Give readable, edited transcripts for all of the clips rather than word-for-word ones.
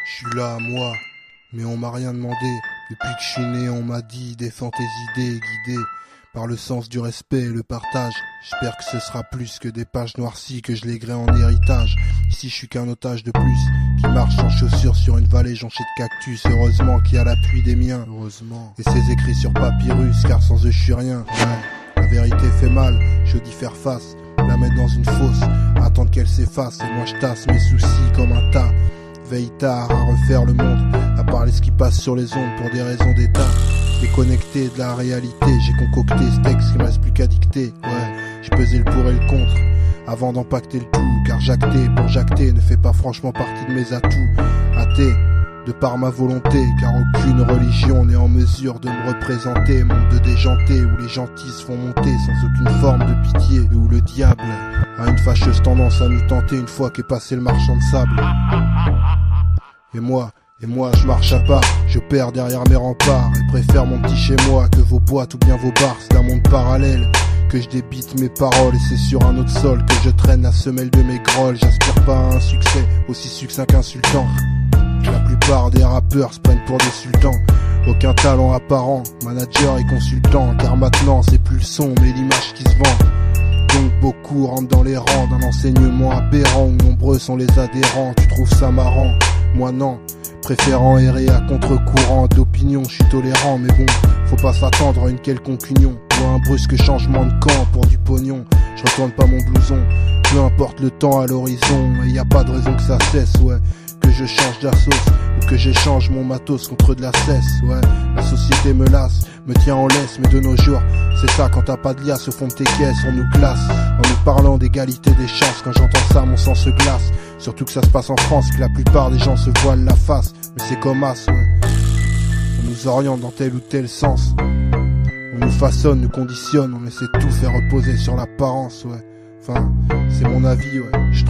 Je suis là, moi, mais on m'a rien demandé. Depuis que je suis né, on m'a dit défends tes idées, guidées par le sens du respect et le partage. J'espère que ce sera plus que des pages noircies que je léguerai en héritage. Ici je suis qu'un otage de plus qui marche sans chaussures sur une vallée jonchée de cactus. Heureusement qu'il y a l'appui des miens, heureusement. Et ces écrits sur papyrus, car sans eux je suis rien. Ouais. La vérité fait mal, je dis faire face, la mettre dans une fosse, attendre qu'elle s'efface. Et moi je tasse mes soucis comme un tas. Veille tard à refaire le monde, à parler ce qui passe sur les ondes pour des raisons d'état. Déconnecté de la réalité, j'ai concocté ce texte qui me reste plus qu'à dicter. Ouais, j'ai pesé le pour et le contre avant d'empacter le tout, car jacter pour jacter ne fait pas franchement partie de mes atouts. Athée de par ma volonté, car aucune religion n'est en mesure de me représenter. Monde de déjanté où les gentils se font monter sans aucune forme de pitié, et où le diable a une fâcheuse tendance à nous tenter une fois qu'est passé le marchand de sable. Et moi je marche à pas, j'opère derrière mes remparts et préfère mon petit chez moi que vos boîtes ou bien vos bars. C'est d'un monde parallèle que je débite mes paroles et c'est sur un autre sol que je traîne la semelle de mes grolles. J'aspire pas à un succès aussi succinct qu'insultant. La plupart des rappeurs se prennent pour des sultans. Aucun talent apparent, manager et consultant, car maintenant c'est plus le son mais l'image qui se vend. Donc beaucoup rentrent dans les rangs d'un enseignement aberrant où nombreux sont les adhérents. Tu trouves ça marrant? Moi non, préférant errer à contre-courant d'opinion, je suis tolérant, mais bon, faut pas s'attendre à une quelconque union ou à un brusque changement de camp pour du pognon. Je retourne pas mon blouson, peu importe le temps à l'horizon, et y a pas de raison que ça cesse, ouais. Que je change d'assos ou que j'échange mon matos contre de la cesse, ouais. La société me lasse, me tient en laisse, mais de nos jours, c'est ça, quand t'as pas de liasse au fond de tes caisses, on nous classe en nous parlant d'égalité des chances. Quand j'entends ça, mon sang se glace. Surtout que ça se passe en France, que la plupart des gens se voilent la face. Mais c'est comme as, ouais. On nous oriente dans tel ou tel sens. On nous façonne, nous conditionne, on essaie de tout faire reposer sur l'apparence, ouais. Enfin, c'est mon avis, ouais, je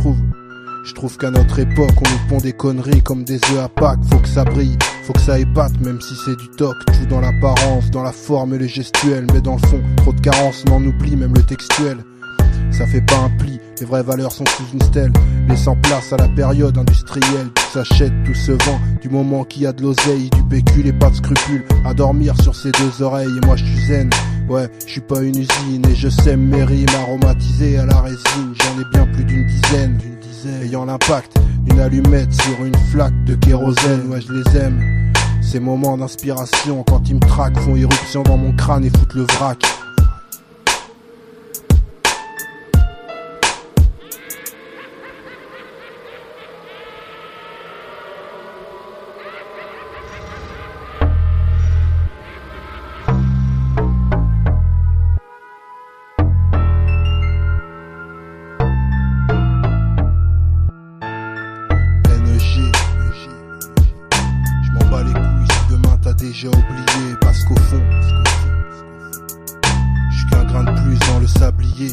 trouve qu'à notre époque, on nous pond des conneries comme des œufs à Pâques. Faut que ça brille, faut que ça épate, même si c'est du toc. Tout dans l'apparence, dans la forme et le gestuel. Mais dans le fond, trop de carences, on en oublie même le textuel. Ça fait pas un pli, les vraies valeurs sont sous une stèle, laissant place à la période industrielle. Tout s'achète, tout se vend, du moment qu'il y a de l'oseille, du pécule et pas de scrupules, à dormir sur ses deux oreilles. Et moi je suis zen, ouais, je suis pas une usine, et je sème mes rimes aromatisées à la résine. J'en ai bien plus d'une dizaine, ayant l'impact d'une allumette sur une flaque de kérosène. Ouais, je les aime, ces moments d'inspiration, quand ils me traquent, font irruption dans mon crâne et foutent le vrac. Déjà oublié parce qu'au fond, je suis qu'un grain de plus dans le sablier.